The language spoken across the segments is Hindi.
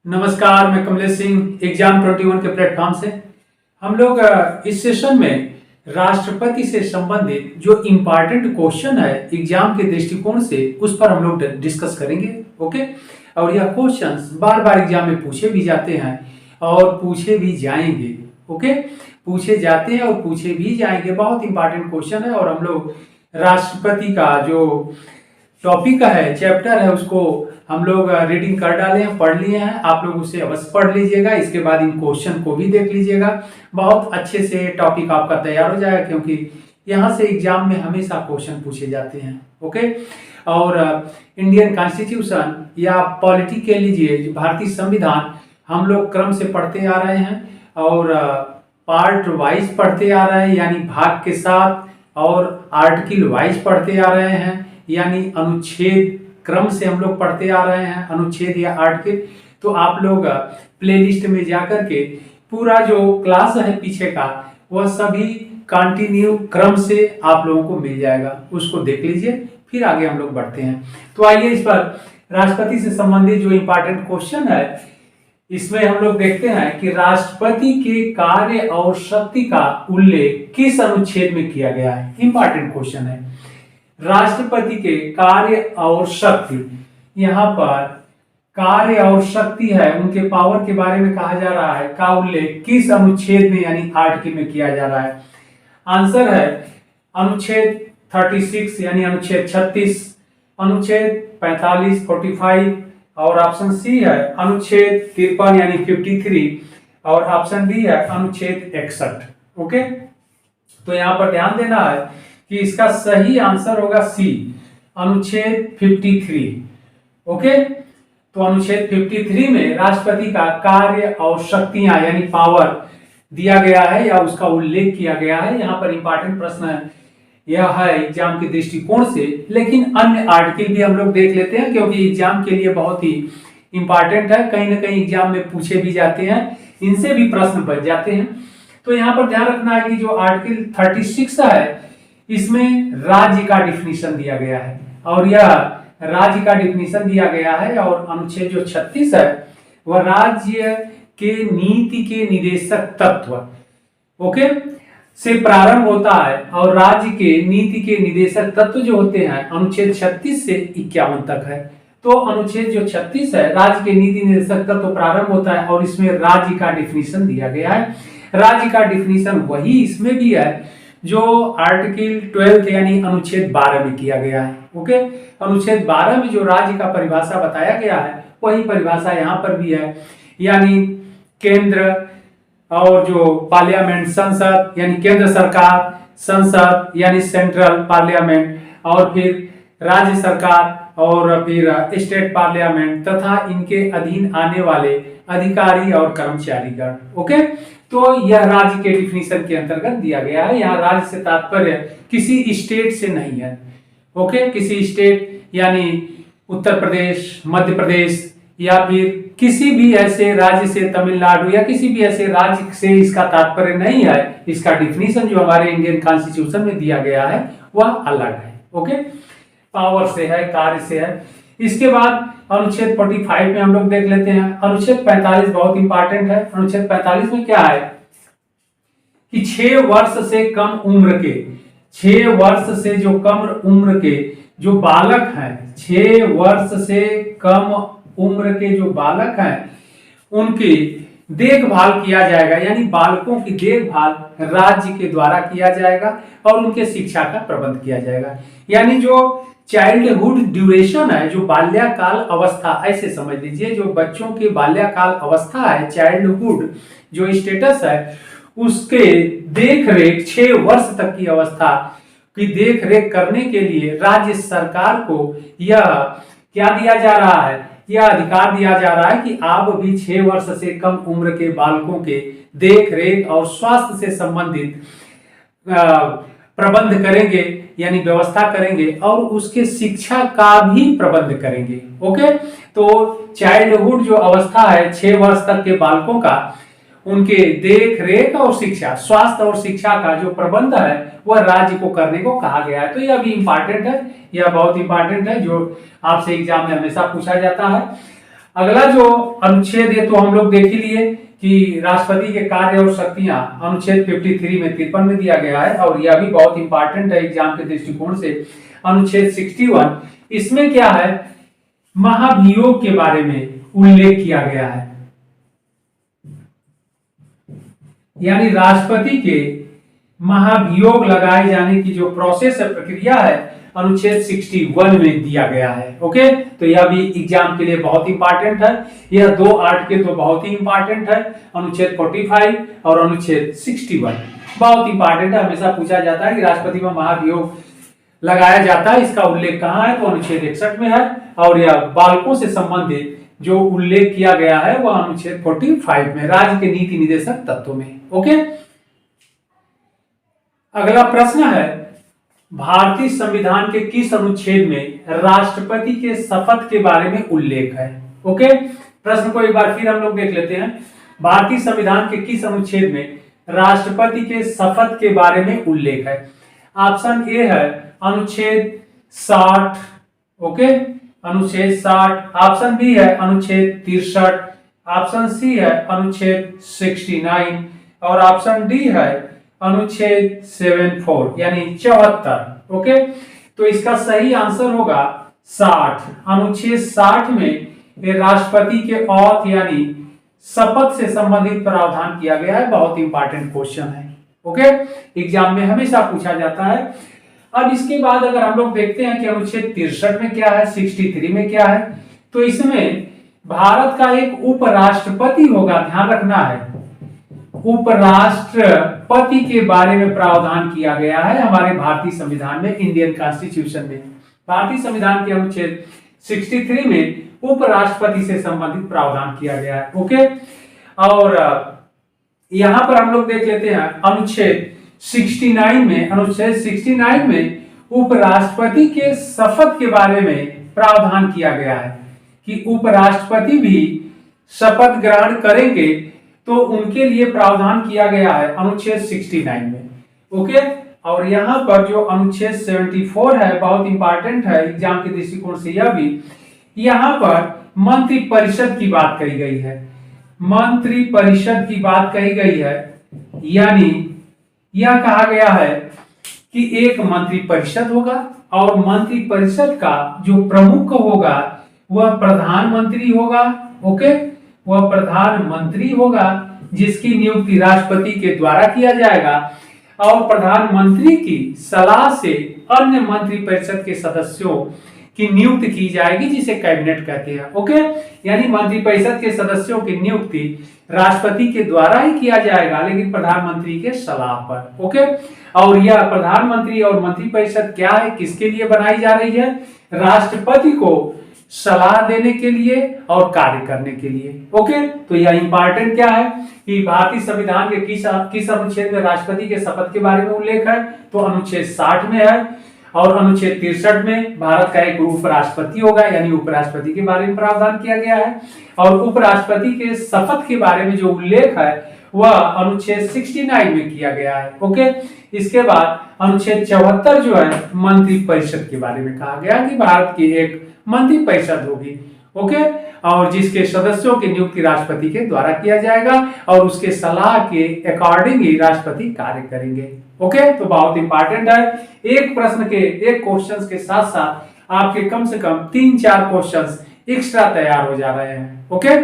नमस्कार, मैं कमलेश सिंह एग्जाम 21 के प्लेटफॉर्म से। हम लोग इस सेशन में राष्ट्रपति से संबंधित जो इम्पोर्टेंट क्वेश्चन है एग्जाम के दृष्टिकोण से उस पर हम लोग डिस्कस करेंगे। ओके, और यह क्वेश्चंस बार बार एग्जाम में पूछे भी जाते हैं और पूछे भी जाएंगे। ओके, पूछे जाते हैं और पूछे भी जाएंगे। बहुत इंपॉर्टेंट क्वेश्चन है और हम लोग राष्ट्रपति का जो टॉपिक है, चैप्टर है, उसको हम लोग रीडिंग कर डाले हैं, पढ़ लिए हैं। आप लोग उसे अवश्य पढ़ लीजिएगा, इसके बाद इन क्वेश्चन को भी देख लीजिएगा। बहुत अच्छे से टॉपिक आपका तैयार हो जाएगा, क्योंकि यहाँ से एग्जाम में हमेशा क्वेश्चन पूछे जाते हैं। ओके, और इंडियन कॉन्स्टिट्यूशन या पॉलिटी कह लीजिए, भारतीय संविधान हम लोग क्रम से पढ़ते आ रहे हैं और पार्ट वाइज पढ़ते आ रहे हैं, यानी भाग के साथ, और आर्टिकल वाइज पढ़ते आ रहे हैं, यानी अनुच्छेद क्रम से हम लोग पढ़ते आ रहे हैं, अनुच्छेद या आर्टिकल। तो आप लोग प्लेलिस्ट में जाकर के पूरा जो क्लास है पीछे का, वह सभी कंटिन्यू क्रम से आप लोगों को मिल जाएगा, उसको देख लीजिए, फिर आगे हम लोग बढ़ते हैं। तो आइए इस पर राष्ट्रपति से संबंधित जो इंपॉर्टेंट क्वेश्चन है, इसमें हम लोग देखते हैं कि राष्ट्रपति के कार्य और शक्ति का उल्लेख किस अनुच्छेद में किया गया है। इंपॉर्टेंट क्वेश्चन है, राष्ट्रपति के कार्य और शक्ति। यहाँ पर कार्य और शक्ति है, उनके पावर के बारे में कहा जा रहा है, का उल्लेख किस अनुच्छेद में यानी आर्टिकल में किया जा रहा है। आंसर है अनुच्छेद 36 यानी अनुच्छेद 36, अनुच्छेद 45 45, और ऑप्शन सी है अनुच्छेद 53 यानी 53, और ऑप्शन डी है अनुच्छेद 61। ओके, तो यहाँ पर ध्यान देना है कि इसका सही आंसर होगा सी, अनुच्छेद 53। ओके, तो अनुच्छेद 53 में राष्ट्रपति का कार्य और शक्तियां यानी पावर दिया गया है या उसका उल्लेख किया गया है। यहाँ पर इंपॉर्टेंट प्रश्न है, यह है एग्जाम के दृष्टिकोण से, लेकिन अन्य आर्टिकल भी हम लोग देख लेते हैं, क्योंकि एग्जाम के लिए बहुत ही इंपॉर्टेंट है। कहीं ना कहीं एग्जाम में पूछे भी जाते हैं, इनसे भी प्रश्न बच जाते हैं। तो यहाँ पर ध्यान रखना है कि जो आर्टिकल 36 है, इसमें राज्य का डिफिनीशन दिया गया है, और यह राज्य का डिफिनीशन दिया गया है। और अनुच्छेद जो 36 है, वह राज्य के नीति के निदेशक तत्व ओके से प्रारंभ होता है, और राज्य के नीति के निदेशक तत्व जो होते हैं अनुच्छेद 36 से 51 तक है। तो अनुच्छेद जो 36 है, राज्य के नीति निदेशक तत्व प्रारंभ होता है, और इसमें राज्य का डिफिनीशन दिया गया है। राज्य का डिफिनीशन वही इसमें भी है जो आर्टिकल 12 यानी अनुच्छेद 12 में किया गया है। ओके, अनुच्छेद 12 में जो राज्य का परिभाषा बताया गया है, वही परिभाषा यहाँ पर भी है, यानी केंद्र और जो पार्लियामेंट, संसद यानी केंद्र सरकार, संसद यानी सेंट्रल पार्लियामेंट, और फिर राज्य सरकार, और फिर स्टेट पार्लियामेंट, तथा इनके अधीन आने वाले अधिकारी और कर्मचारीगण। ओके, तो यह राज्य के डिफिनीशन के अंतर्गत दिया गया है। यहाँ राज्य से तात्पर्य किसी स्टेट से नहीं है। ओके, किसी स्टेट यानी उत्तर प्रदेश, मध्य प्रदेश, या फिर किसी भी ऐसे राज्य से, तमिलनाडु या किसी भी ऐसे राज्य से इसका तात्पर्य नहीं है। इसका डिफिनीशन जो हमारे इंडियन कॉन्स्टिट्यूशन में दिया गया है वह अलग है। ओके, पावर से है, कार्य से है। इसके बाद अनुच्छेद 45 में हम लोग देख लेते हैं। अनुच्छेद 45 बहुत इंपॉर्टेंट है। अनुच्छेद 45 में क्या है कि 6 वर्ष से कम उम्र के, 6 वर्ष से जो कम उम्र के जो बालक हैं, 6 वर्ष से कम उम्र के जो बालक हैं, उनकी देखभाल किया जाएगा, यानी बालकों की देखभाल राज्य के द्वारा किया जाएगा, और उनके शिक्षा का प्रबंध किया जाएगा। यानी जो चाइल्डहुड ड्यूरेशन है, जो बाल्यकाल अवस्था, ऐसे समझ लीजिए, जो बच्चों की बाल्यकाल अवस्था है, चाइल्डहुड जो स्टेटस है, उसके देख रेख 6 वर्ष तक की अवस्था की देख रेख करने के लिए राज्य सरकार को यह क्या दिया जा रहा है, यह अधिकार दिया जा रहा है कि आप भी 6 वर्ष से कम उम्र के बालकों के देख रेख और स्वास्थ्य से संबंधित प्रबंध करेंगे, यानी व्यवस्था करेंगे, और उसके शिक्षा का भी प्रबंध करेंगे। ओके, तो चाइल्डहुड जो अवस्था है 6 वर्ष तक के बालकों का, उनके देख रेख और शिक्षा, स्वास्थ्य और शिक्षा का जो प्रबंध है वह राज्य को करने को कहा गया है। तो यह भी इंपॉर्टेंट है, यह बहुत इंपॉर्टेंट है, जो आपसे एग्जाम में हमेशा पूछा जाता है। अगला जो अनुच्छेद है तो हम लोग देख ही लिए कि राष्ट्रपति के कार्य और शक्तियां अनुच्छेद 53 में 53 में दिया गया है, और यह भी बहुत इंपॉर्टेंट है एग्जाम के दृष्टिकोण से। अनुच्छेद 61 इसमें क्या है, महाभियोग के बारे में उल्लेख किया गया है, यानी राष्ट्रपति के महाभियोग लगाए जाने की जो प्रोसेस है, प्रक्रिया है, अनुच्छेद 61 में दिया गया है। ओके, तो यह भी एग्जाम के लिए बहुत इंपॉर्टेंट है। यह दो आर्टिकल तो बहुत ही इंपॉर्टेंट है, अनुच्छेद 45 और अनुच्छेद 61 बहुत इंपॉर्टेंट है। हमेशा पूछा जाता है कि राष्ट्रपति में महाभियोग लगाया जाता है, इसका उल्लेख कहाँ है, तो अनुच्छेद 61 में है, और यह बालकों से संबंधित जो उल्लेख किया गया है वह अनुच्छेद 45 में, राज्य के नीति निर्देशक तत्वों में। ओके, अगला प्रश्न है, भारतीय संविधान के किस अनुच्छेद में राष्ट्रपति के शपथ के बारे में उल्लेख है। ओके, प्रश्न को एक बार फिर हम लोग देख लेते हैं। भारतीय संविधान के किस अनुच्छेद में राष्ट्रपति के शपथ के बारे में उल्लेख है। ऑप्शन ए है अनुच्छेद 60, ओके, अनुच्छेद 60। ऑप्शन बी है अनुच्छेद 63, ऑप्शन सी है अनुच्छेद 69 और ऑप्शन डी है अनुच्छेद 74 यानी 74। ओके, तो इसका सही आंसर होगा 60। अनुच्छेद 60 में राष्ट्रपति के औथ यानी शपथ से संबंधित प्रावधान किया गया है। बहुत इंपॉर्टेंट क्वेश्चन है। ओके, एग्जाम में हमेशा पूछा जाता है। अब इसके बाद अगर हम लोग देखते हैं कि अनुच्छेद 63 में क्या है, 63 में क्या है, तो इसमें भारत का एक उपराष्ट्रपति होगा, ध्यान रखना है, उपराष्ट्रपति के बारे में प्रावधान किया गया है हमारे भारतीय संविधान में, इंडियन कॉन्स्टिट्यूशन में। भारतीय संविधान के अनुच्छेद 63 में उपराष्ट्रपति से संबंधित प्रावधान किया गया है। ओके, और यहां पर हम लोग देख लेते हैं अनुच्छेद 69 में, अनुच्छेद 69 में उपराष्ट्रपति के शपथ के बारे में प्रावधान किया गया है कि उपराष्ट्रपति भी शपथ ग्रहण करेंगे, तो उनके लिए प्रावधान किया गया है अनुच्छेद 69 में। ओके, और यहां पर जो अनुच्छेद 74 है बहुत इंपॉर्टेंट है एग्जाम के दृष्टिकोण से, यह भी यहां पर मंत्री परिषद की बात कही गई है, मंत्री परिषद की बात कही गई है, यानी यह कहा गया है कि एक मंत्री परिषद होगा और मंत्री परिषद का जो प्रमुख होगा वह प्रधानमंत्री होगा। ओके, वह प्रधानमंत्री होगा जिसकी नियुक्ति राष्ट्रपति के द्वारा किया जाएगा, और प्रधानमंत्री की सलाह से अन्य मंत्री परिषद के सदस्यों की नियुक्ति की जाएगी जिसे कैबिनेट कहते हैं। ओके, यानी मंत्री परिषद के सदस्यों की नियुक्ति राष्ट्रपति के द्वारा ही किया जाएगा, लेकिन प्रधानमंत्री के सलाह पर। ओके, और यह प्रधानमंत्री और मंत्री परिषद क्या है, किसके लिए बनाई जा रही है, राष्ट्रपति को सलाह देने के लिए और कार्य करने के लिए। ओके, तो यह इंपॉर्टेंट क्या है कि भारतीय संविधान के किस अनुच्छेद में राष्ट्रपति के शपथ के बारे में उल्लेख है, तो अनुच्छेद 60 में है, और अनुच्छेद 63 में भारत का एक उपराष्ट्रपति होगा, यानी उपराष्ट्रपति के बारे में प्रावधान किया गया है, और उपराष्ट्रपति के शपथ के बारे में जो उल्लेख है वह अनुच्छेद 69 में किया गया है। ओके, इसके बाद अनुच्छेद 74 जो है मंत्री परिषद के बारे में कहा गया कि भारत की एक मंत्री परिषद होगी। ओके, और जिसके सदस्यों की नियुक्ति राष्ट्रपति के द्वारा किया जाएगा और उसके सलाह के अकॉर्डिंग ही राष्ट्रपति कार्य करेंगे। ओके, तो बहुत इंपॉर्टेंट है। एक प्रश्न के, एक क्वेश्चन के साथ साथ आपके कम से कम 3-4 क्वेश्चंस एक्स्ट्रा तैयार हो जा रहे हैं। ओके,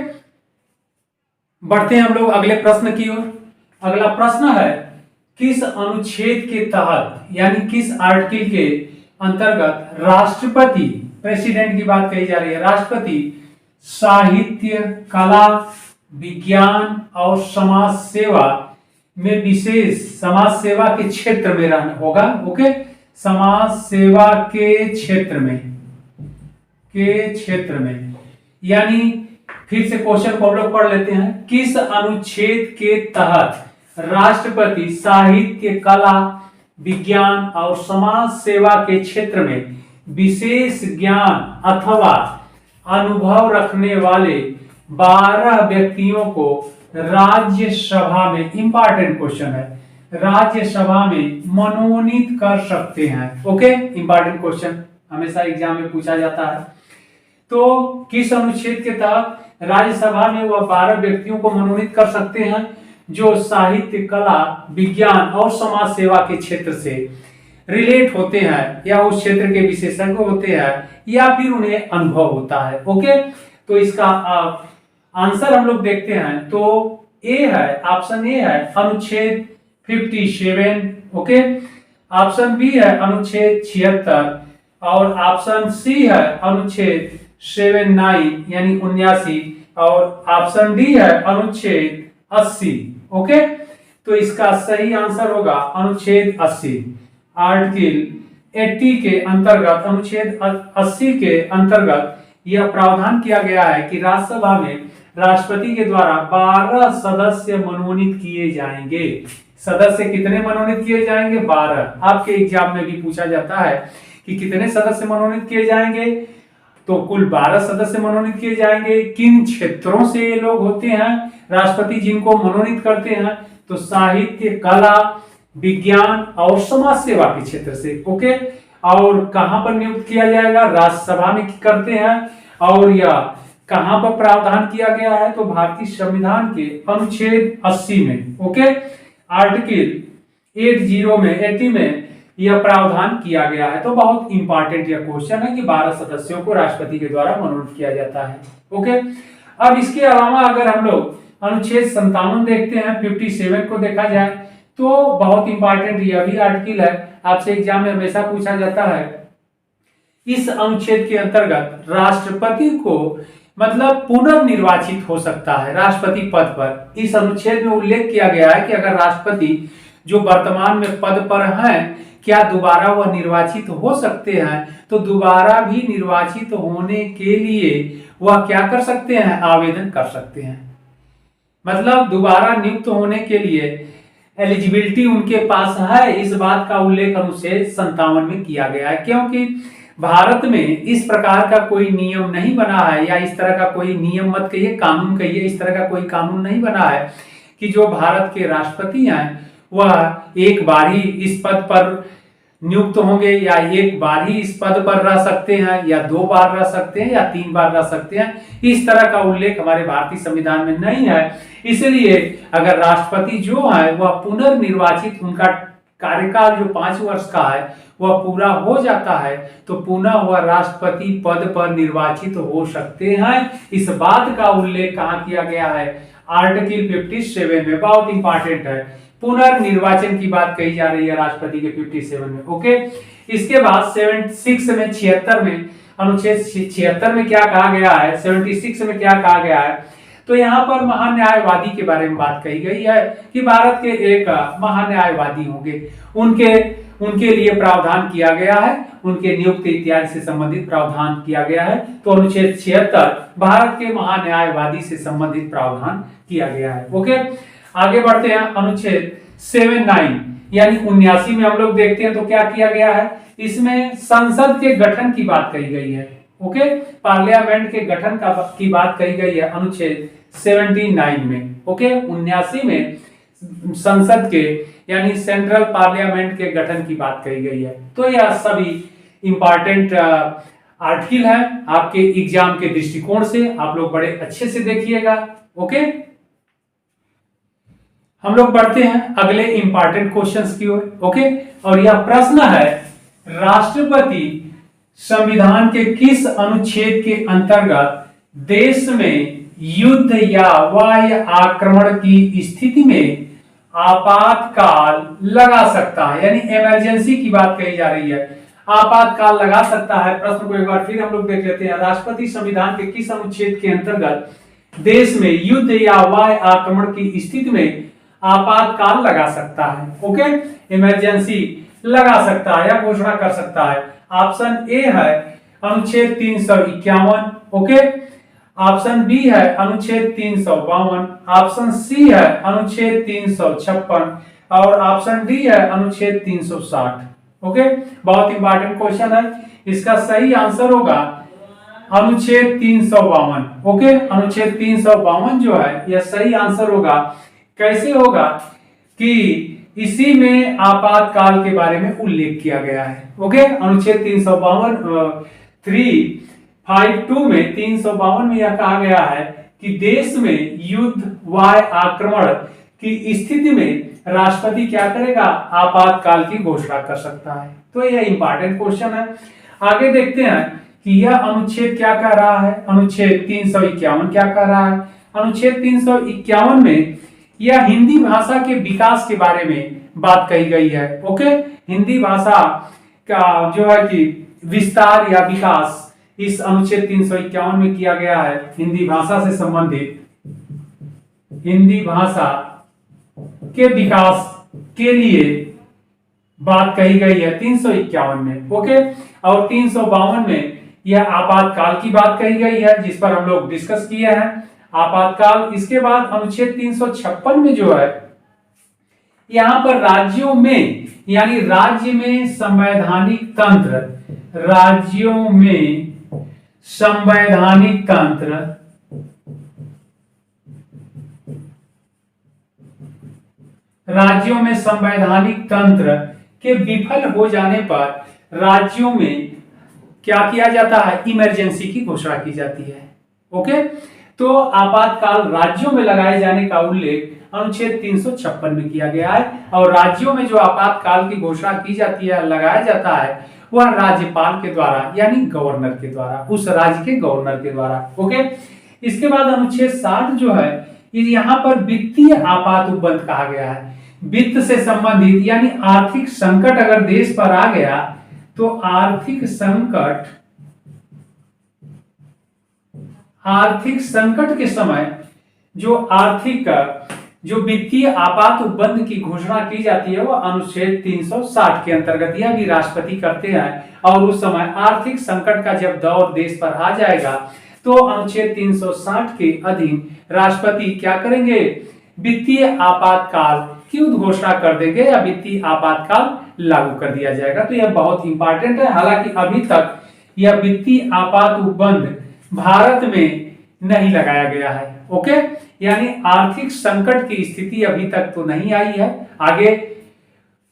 बढ़ते हैं हम लोग अगले प्रश्न की ओर। अगला प्रश्न है, किस अनुच्छेद के तहत यानी किस आर्टिकल के अंतर्गत राष्ट्रपति, प्रेसिडेंट की बात कही जा रही है, राष्ट्रपति साहित्य, कला, विज्ञान और समाज सेवा में विशेष, समाज सेवा के क्षेत्र में रहना होगा। ओके, समाज सेवा के क्षेत्र में, यानी फिर से क्वेश्चन को हम लोग पढ़ लेते हैं। किस अनुच्छेद के तहत राष्ट्रपति साहित्य, कला, विज्ञान और समाज सेवा के क्षेत्र में विशेष ज्ञान अथवा अनुभव रखने वाले 12 व्यक्तियों को राज्यसभा में, इंपॉर्टेंट क्वेश्चन है, राज्यसभा में मनोनीत कर सकते हैं। ओके, इंपॉर्टेंट क्वेश्चन हमेशा एग्जाम में पूछा जाता है। तो किस अनुच्छेद के तहत राज्यसभा में वह 12 व्यक्तियों को मनोनीत कर सकते हैं जो साहित्य, कला, विज्ञान और समाज सेवा के क्षेत्र से रिलेट होते हैं या उस क्षेत्र के विशेषज्ञ होते हैं या फिर उन्हें अनुभव होता है। ओके, तो इसका आंसर हम लोग देखते हैं तो ए है, ऑप्शन ए है अनुच्छेद 57। ओके, ऑप्शन बी है अनुच्छेद 76 और ऑप्शन सी है अनुच्छेद 79 यानी 79 और ऑप्शन डी है अनुच्छेद 80। ओके, तो इसका सही आंसर होगा अनुच्छेद 80। आर्टिकल 80 के अंतर्गत, अनुच्छेद 80 के अंतर्गत यह प्रावधान किया गया है कि राज्यसभा में राष्ट्रपति के द्वारा 12 सदस्य मनोनीत किए जाएंगे। सदस्य कितने मनोनीत किए जाएंगे? 12। आपके एग्जाम में भी पूछा जाता है कि कितने सदस्य मनोनीत किए जाएंगे, तो कुल 12 सदस्य मनोनीत किए जाएंगे। किन क्षेत्रों से ये लोग होते हैं राष्ट्रपति जिनको मनोनीत करते हैं? तो साहित्य, कला, विज्ञान और समाज सेवा के क्षेत्र से। ओके, और कहां पर नियुक्त किया जाएगा? राज्यसभा में करते हैं। और यह कहां पर प्रावधान किया गया है? तो भारतीय संविधान के अनुच्छेद 80 में। ओके, आर्टिकल 80 में यह प्रावधान किया गया है। तो बहुत इंपॉर्टेंट यह क्वेश्चन है कि 12 सदस्यों को राष्ट्रपति के द्वारा मनोनीत किया जाता है। ओके, अब इसके अलावा अगर हम लोग अनुच्छेद 57 देखते हैं, 57 को देखा जाए तो बहुत इंपॉर्टेंट यह भी आर्टिकल है, आपसे एग्जाम में हमेशा पूछा जाता है। इस अनुच्छेद के अंतर्गत राष्ट्रपति को मतलब पुनर्निर्वाचित हो सकता है राष्ट्रपति पद पर। इस अनुच्छेद में उल्लेख किया गया है कि अगर राष्ट्रपति जो वर्तमान में पद पर हैं क्या दोबारा वह निर्वाचित हो सकते हैं, तो दोबारा भी निर्वाचित होने के लिए वह क्या कर सकते हैं? आवेदन कर सकते हैं। मतलब दोबारा नियुक्त होने के लिए एलिजिबिलिटी उनके पास है, इस बात का उल्लेख अनुच्छेद 57 में किया गया है। क्योंकि भारत में इस प्रकार का कोई नियम नहीं बना है, या इस तरह का कोई नियम मत कहिए, कानून कहिए, इस तरह का कोई कानून नहीं बना है कि जो भारत के राष्ट्रपति हैं वह एक बार ही इस पद पर नियुक्त होंगे, या एक बार ही इस पद पर रह सकते हैं, या 2 बार रह सकते हैं, या 3 बार रह सकते हैं। इस तरह का उल्लेख हमारे भारतीय संविधान में नहीं है। इसलिए अगर राष्ट्रपति जो है वह पुनर्निर्वाचित, उनका कार्यकाल जो 5 वर्ष का है वह पूरा हो जाता है, तो पुनः वह राष्ट्रपति पद पर निर्वाचित हो सकते हैं। इस बात का उल्लेख कहाँ किया गया है? आर्टिकल 57 में। बहुत इंपॉर्टेंट है, पुनर्निर्वाचन की बात कही जा रही है राष्ट्रपति के 57 में। ओके, इसके बाद 76 में अनुच्छेद 76 में क्या कहा गया है? 76 में क्या कहा गया है? तो यहाँ पर महान्यायवादी के बारे में बात कही गई है कि भारत के एक महान्यायवादी होंगे, उनके लिए प्रावधान किया गया है, उनके नियुक्ति इत्यादि से संबंधित प्रावधान किया गया है। तो अनुच्छेद 76 भारत के महान्यायवादी से संबंधित प्रावधान किया गया है। ओके, आगे बढ़ते हैं। अनुच्छेद 79 यानी 79 में हम लोग देखते हैं तो क्या किया गया है? इसमें संसद के गठन की बात कही गई है। ओके, पार्लियामेंट के गठन की बात कही गई है अनुच्छेद 79 में। ओके, 79 में संसद के यानी सेंट्रल पार्लियामेंट के गठन की बात कही गई है। तो यह सभी इंपॉर्टेंट आर्टिकल है आपके एग्जाम के दृष्टिकोण से, आप लोग बड़े अच्छे से देखिएगा। ओके, हम लोग बढ़ते हैं अगले इंपॉर्टेंट क्वेश्चंस की ओर। ओके, और यह प्रश्न है राष्ट्रपति संविधान के किस अनुच्छेद के अंतर्गत देश में युद्ध या बाह्य आक्रमण की स्थिति में आपातकाल लगा सकता है? यानी इमरजेंसी की बात कही जा रही है, आपातकाल लगा सकता है। प्रश्न को एक बार फिर हम लोग देख लेते हैं। राष्ट्रपति संविधान के किस अनुच्छेद के अंतर्गत देश में युद्ध या बाह्य आक्रमण की स्थिति में आपातकाल लगा सकता है? ओके, इमरजेंसी लगा सकता है या घोषणा कर सकता है। ऑप्शन ए है अनुच्छेद 351। ओके, ऑप्शन बी है अनुच्छेद 352, ऑप्शन सी है अनुच्छेद 356 और ऑप्शन डी है अनुच्छेद 360। ओके, बहुत इंपॉर्टेंट क्वेश्चन है। इसका सही आंसर होगा अनुच्छेद 352। ओके, अनुच्छेद 352 जो है यह सही आंसर होगा। कैसे होगा? कि इसी में आपातकाल के बारे में उल्लेख किया गया है। ओके, अनुच्छेद 352 3 5.2 में 352 में यह कहा गया है कि देश में युद्ध व आक्रमण की स्थिति में राष्ट्रपति क्या करेगा, आपातकाल की घोषणा कर सकता है। तो यह इंपॉर्टेंट क्वेश्चन है। आगे देखते हैं कि यह अनुच्छेद क्या कह रहा है। अनुच्छेद 351 क्या कह रहा है। अनुच्छेद 351 में यह हिंदी भाषा के विकास के बारे में बात कही गई है। ओके, हिंदी भाषा का जो है कि विस्तार या विकास इस अनुच्छेद 351 में किया गया है। हिंदी भाषा से संबंधित हिंदी भाषा के विकास के लिए बात कही गई है 351 में। ओके, और 352 में यह आपातकाल की बात कही गई है, जिस पर हम लोग डिस्कस किए हैं आपातकाल। इसके बाद अनुच्छेद 356 में जो है यहां पर राज्यों में यानी राज्य में संवैधानिक तंत्र, राज्यों में संवैधानिक तंत्र, राज्यों में संवैधानिक तंत्र के विफल हो जाने पर राज्यों में क्या किया जाता है, इमरजेंसी की घोषणा की जाती है। ओके, तो आपातकाल राज्यों में लगाए जाने का उल्लेख अनुच्छेद 356 में किया गया है। और राज्यों में जो आपातकाल की घोषणा की जाती है, लगाया जाता है, वह राज्यपाल के द्वारा यानी गवर्नर के द्वारा, उस राज्य के गवर्नर के द्वारा। ओके, इसके बाद अनुच्छेद 60 जो है यहाँ पर वित्तीय आपात उपबंध कहा गया है। वित्त से संबंधित यानी आर्थिक संकट अगर देश पर आ गया तो आर्थिक संकट के समय जो वित्तीय आपात उपबंध की घोषणा की जाती है, वो अनुच्छेद 360 के अंतर्गत यह भी राष्ट्रपति करते हैं। और उस समय आर्थिक संकट का जब दौर देश पर आ जाएगा तो अनुच्छेद 360 के अधीन राष्ट्रपति क्या करेंगे, वित्तीय आपातकाल की उद्घोषणा कर देंगे या वित्तीय आपातकाल लागू कर दिया जाएगा। तो यह बहुत इंपॉर्टेंट है। हालांकि अभी तक यह वित्तीय आपात उपबंध भारत में नहीं लगाया गया है। ओके, यानी आर्थिक संकट की स्थिति अभी तक तो नहीं आई है। आगे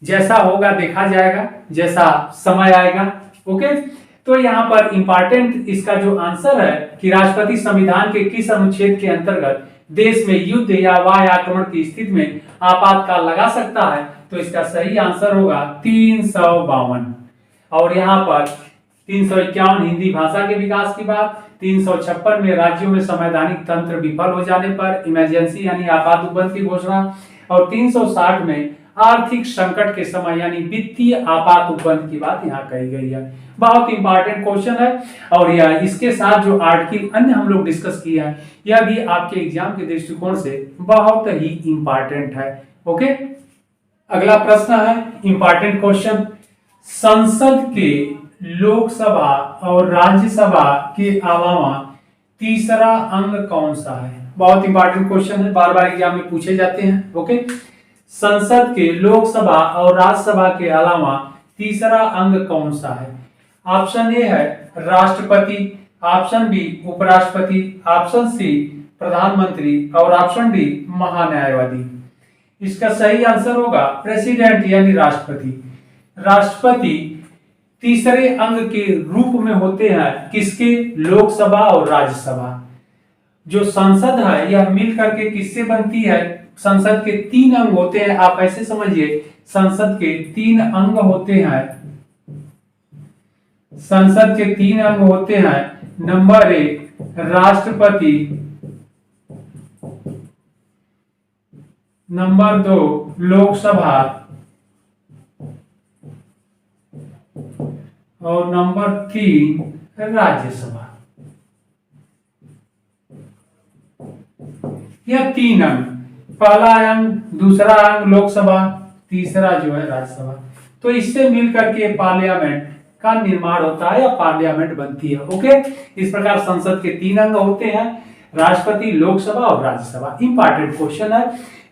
जैसा होगा देखा जाएगा, जैसा समय आएगा। ओके, तो यहाँ पर इंपॉर्टेंट इसका जो आंसर है कि राष्ट्रपति संविधान के किस अनुच्छेद के अंतर्गत देश में युद्ध या वायु आक्रमण की स्थिति में आपातकाल लगा सकता है, तो इसका सही आंसर होगा 352। और यहाँ पर 351 हिंदी भाषा के विकास की बात, 356 में राज्यों में संवैधानिक तंत्र विफल हो जाने पर इमरजेंसी यानी आपात उपबंध की घोषणा, और 360 में आर्थिक संकट के समय यानी वित्तीय आपात उपबंध की बात यहाँ कही गई है। बहुत इंपॉर्टेंट क्वेश्चन है। और यह इसके साथ जो आर्टिकल अन्य हम लोग डिस्कस किया है, यह भी आपके एग्जाम के दृष्टिकोण से बहुत ही इंपॉर्टेंट है। ओके, अगला प्रश्न है इंपॉर्टेंट क्वेश्चन, संसद के लोकसभा और राज्यसभा के अलावा तीसरा अंग कौन सा है। बहुत इंपॉर्टेंट क्वेश्चन है, बार बार एग्जाम में पूछे जाते हैं। ओके, संसद के लोकसभा और राज्यसभा के अलावा तीसरा अंग कौन सा है। ऑप्शन ए है राष्ट्रपति, ऑप्शन बी उपराष्ट्रपति, ऑप्शन सी प्रधानमंत्री और ऑप्शन डी महान्यायवादी। इसका सही आंसर होगा प्रेसिडेंट यानी राष्ट्रपति। राष्ट्रपति तीसरे अंग के रूप में होते हैं किसके, लोकसभा और राज्यसभा। जो संसद है यह मिलकर के किससे बनती है, संसद के 3 अंग होते हैं। आप ऐसे समझिए, संसद के 3 अंग होते हैं। संसद के 3 अंग होते हैं। नंबर 1 राष्ट्रपति, नंबर 2 लोकसभा और नंबर 3 राज्यसभा। यह 3 अंग, पहला अंग, दूसरा अंग लोकसभा, तीसरा जो है राज्यसभा। तो इससे मिलकर के पार्लियामेंट का निर्माण होता है या पार्लियामेंट बनती है। ओके, इस प्रकार संसद के 3 अंग होते हैं, राष्ट्रपति, लोकसभा और राज्यसभा। इंपॉर्टेंट क्वेश्चन है,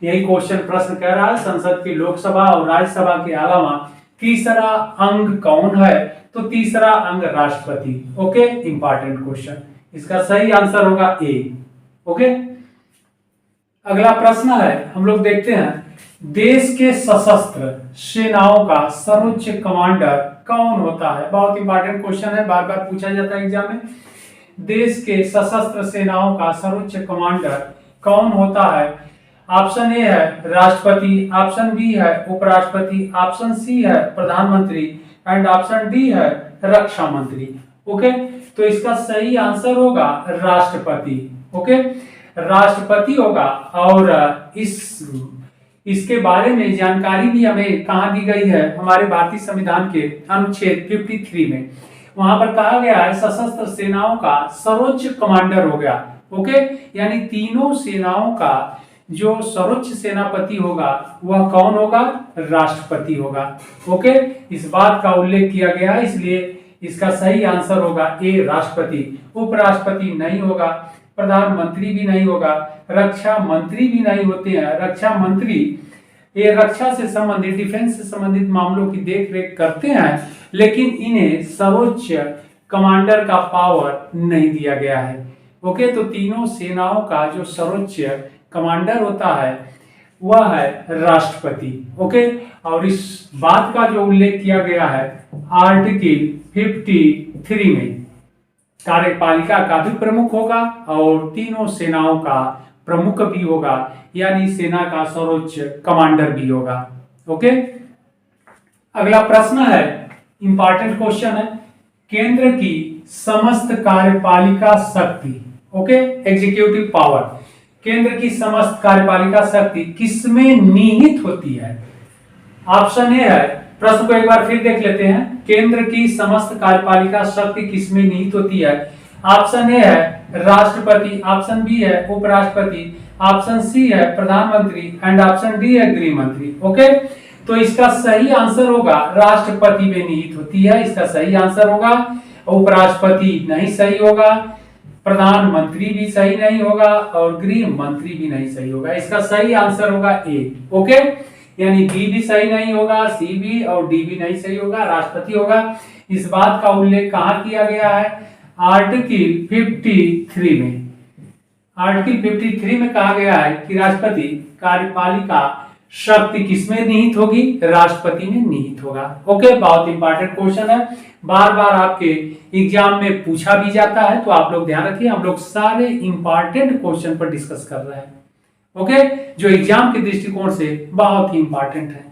यही क्वेश्चन प्रश्न कह रहा है संसद की लोकसभा और राज्यसभा के अलावा तीसरा अंग कौन है, तो तीसरा अंग राष्ट्रपति। ओके, इंपॉर्टेंट क्वेश्चन, इसका सही आंसर होगा ए। ओके, अगला प्रश्न है, हम लोग देखते हैं देश के सशस्त्र सेनाओं का सर्वोच्च कमांडर कौन होता है। बहुत इंपॉर्टेंट क्वेश्चन है, बार बार पूछा जाता है एग्जाम में। देश के सशस्त्र सेनाओं का सर्वोच्च कमांडर कौन होता है? ऑप्शन ए है राष्ट्रपति, ऑप्शन बी है उपराष्ट्रपति, ऑप्शन सी है प्रधानमंत्री एंड ऑप्शन डी है रक्षा मंत्री। ओके, तो इसका सही आंसर होगा राष्ट्रपति। ओके, राष्ट्रपति होगा। और इसके बारे में जानकारी भी हमें कहाँ दी गई है? हमारे भारतीय संविधान के अनुच्छेद 53 में। वहां पर कहा गया है सशस्त्र सेनाओं का सर्वोच्च कमांडर हो गया। ओके, यानी तीनों सेनाओं का जो सर्वोच्च सेनापति होगा वह कौन होगा? राष्ट्रपति होगा। ओके, इस बात का उल्लेख किया गया है, इसलिए इसका सही आंसर होगा ए राष्ट्रपति। उपराष्ट्रपति नहीं होगा, प्रधानमंत्री भी नहीं होगा, रक्षा मंत्री भी नहीं होते हैं। रक्षा मंत्री ये रक्षा से संबंधित, डिफेंस से संबंधित मामलों की देखरेख करते हैं, लेकिन इन्हें सर्वोच्च कमांडर का पावर नहीं दिया गया है। ओके, तो तीनों सेनाओं का जो सर्वोच्च कमांडर होता है वह है राष्ट्रपति। ओके, और इस बात का जो उल्लेख किया गया है आर्टिकल 53 में, कार्यपालिका का भी प्रमुख होगा और तीनों सेनाओं का प्रमुख भी होगा, यानी सेना का सर्वोच्च कमांडर भी होगा। ओके, अगला प्रश्न है, इंपॉर्टेंट क्वेश्चन है, केंद्र की समस्त कार्यपालिका शक्ति, ओके, एग्जीक्यूटिव पावर, केंद्र की समस्त कार्यपालिका शक्ति किसमें निहित होती है? ऑप्शन ए है, प्रश्न को एक बार फिर देख लेते हैं, केंद्र की समस्त कार्यपालिका शक्ति किसमें निहित होती है? ऑप्शन ए है राष्ट्रपति, ऑप्शन बी है उपराष्ट्रपति, ऑप्शन सी है प्रधानमंत्री एंड ऑप्शन डी है गृह मंत्री। ओके, तो इसका सही आंसर होगा राष्ट्रपति में निहित होती है, इसका सही आंसर होगा। उपराष्ट्रपति नहीं सही होगा, प्रधानमंत्री भी सही नहीं होगा और गृह मंत्री भी नहीं सही होगा। इसका सही आंसर होगा ए। ओके, यानी बी भी सही नहीं होगा, सी भी और डी भी नहीं सही होगा, राष्ट्रपति होगा। इस बात का उल्लेख कहाँ किया गया है? आर्टिकल 53 में। आर्टिकल 53 में कहा गया है कि राष्ट्रपति कार्यपालिका शक्ति किसमें निहित होगी? राष्ट्रपति में निहित होगा। ओके, बहुत इंपॉर्टेंट क्वेश्चन है, बार बार आपके एग्जाम में पूछा भी जाता है, तो आप लोग ध्यान रखिए, हम लोग सारे इंपॉर्टेंट क्वेश्चन पर डिस्कस कर रहे हैं। ओके, जो एग्जाम के दृष्टिकोण से बहुत ही इंपॉर्टेंट है।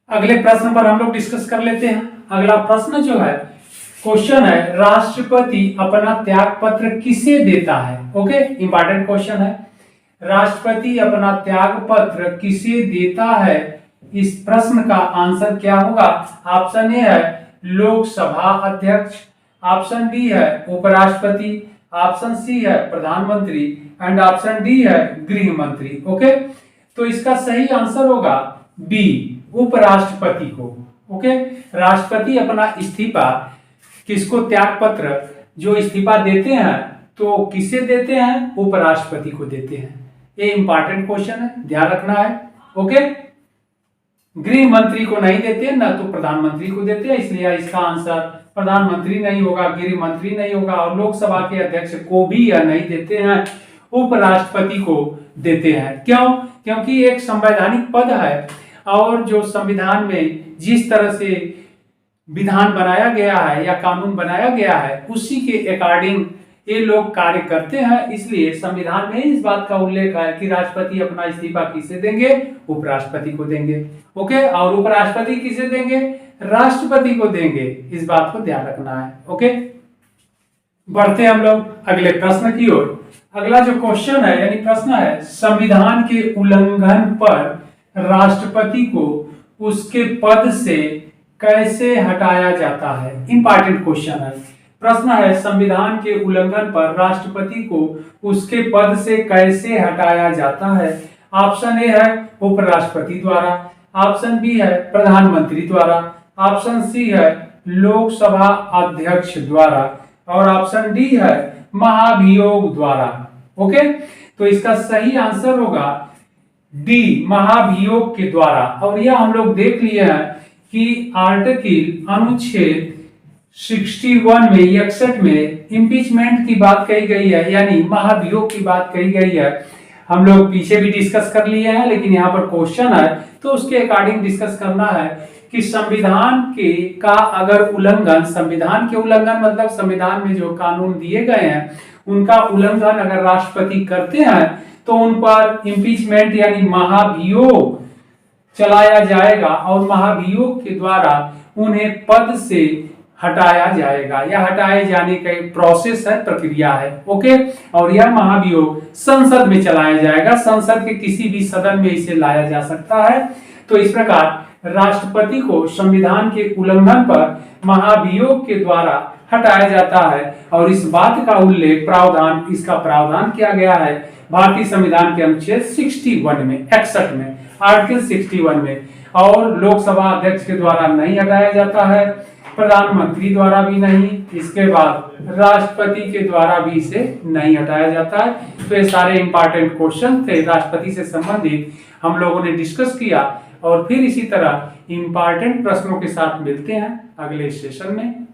अगले प्रश्न पर हम लोग डिस्कस कर लेते हैं। अगला प्रश्न जो है, क्वेश्चन है, राष्ट्रपति अपना त्याग पत्र किसे देता है? ओके, इंपॉर्टेंट क्वेश्चन है, राष्ट्रपति अपना त्याग पत्र किसे देता है? इस प्रश्न का आंसर क्या होगा? ऑप्शन ए है लोकसभा अध्यक्ष, ऑप्शन बी है उपराष्ट्रपति, ऑप्शन सी है प्रधानमंत्री एंड ऑप्शन डी है गृह मंत्री। ओके, तो इसका सही आंसर होगा बी, उपराष्ट्रपति को। ओके, राष्ट्रपति अपना इस्तीफा, किसको त्याग पत्र जो इस्तीफा देते हैं तो किसे देते हैं? उपराष्ट्रपति को देते हैं। ये इंपॉर्टेंट क्वेश्चन है, ध्यान रखना है। ओके, गृह मंत्री को नहीं देते ना तो प्रधानमंत्री को देते हैं, इसलिए इसका आंसर प्रधानमंत्री नहीं होगा, गृह मंत्री नहीं होगा और लोकसभा के अध्यक्ष को भी यह नहीं देते हैं, उपराष्ट्रपति को देते हैं। क्यों? क्योंकि एक संवैधानिक पद है और जो संविधान में जिस तरह से विधान बनाया गया है या कानून बनाया गया है उसी के अकॉर्डिंग ये लोग कार्य करते हैं, इसलिए संविधान में इस बात का उल्लेख है कि राष्ट्रपति अपना इस्तीफा किसे देंगे? उपराष्ट्रपति को देंगे। ओके, और उपराष्ट्रपति किसे देंगे? राष्ट्रपति को देंगे। इस बात को ध्यान रखना है। ओके, बढ़ते हैं हम लोग अगले प्रश्न की ओर। अगला जो क्वेश्चन है यानी प्रश्न है, संविधान के उल्लंघन पर राष्ट्रपति को उसके पद से कैसे हटाया जाता है? इंपॉर्टेंट क्वेश्चन है। प्रश्न है, संविधान के उल्लंघन पर राष्ट्रपति को उसके पद से कैसे हटाया जाता है? ऑप्शन ए है उपराष्ट्रपति द्वारा, ऑप्शन बी है प्रधानमंत्री द्वारा, ऑप्शन सी है लोकसभा अध्यक्ष द्वारा और ऑप्शन डी है महाभियोग द्वारा। ओके, तो इसका सही आंसर होगा डी, महाभियोग के द्वारा। और यह हम लोग देख लिए हैं कि आर्टिकल अनुच्छेद 61 में 61 में इम्पीचमेंट की बात कही गई है, यानी महाभियोग की बात कही गई है। हम लोग पीछे भी डिस्कस कर लिए हैं, लेकिन यहाँ पर क्वेश्चन है तो उसके अकॉर्डिंग डिस्कस करना है कि संविधान के का अगर उल्लंघन, संविधान के उल्लंघन मतलब संविधान में जो कानून दिए गए हैं उनका उल्लंघन अगर राष्ट्रपति करते हैं तो उन पर इम्पीचमेंट यानी महाभियोग चलाया जाएगा और महाभियोग के द्वारा उन्हें पद से हटाया जाएगा। यह हटाए जाने का एक प्रोसेस है, प्रक्रिया है। ओके, और यह महाभियोग संसद में चलाया जाएगा, संसद के किसी भी सदन में इसे लाया जा सकता है। तो इस प्रकार राष्ट्रपति को संविधान के उल्लंघन पर महाभियोग के द्वारा हटाया जाता है और इस बात का उल्लेख प्रावधान, इसका प्रावधान किया गया है भारतीय संविधान के अनुच्छेद 61 में, 61 में, आर्टिकल 61 में। और लोकसभा अध्यक्ष के द्वारा नहीं हटाया जाता है, प्रधानमंत्री द्वारा भी नहीं, इसके बाद राष्ट्रपति के द्वारा भी इसे नहीं हटाया जाता है। तो ये सारे इंपॉर्टेंट क्वेश्चन थे राष्ट्रपति से संबंधित, हम लोगों ने डिस्कस किया और फिर इसी तरह इंपॉर्टेंट प्रश्नों के साथ मिलते हैं अगले सेशन में।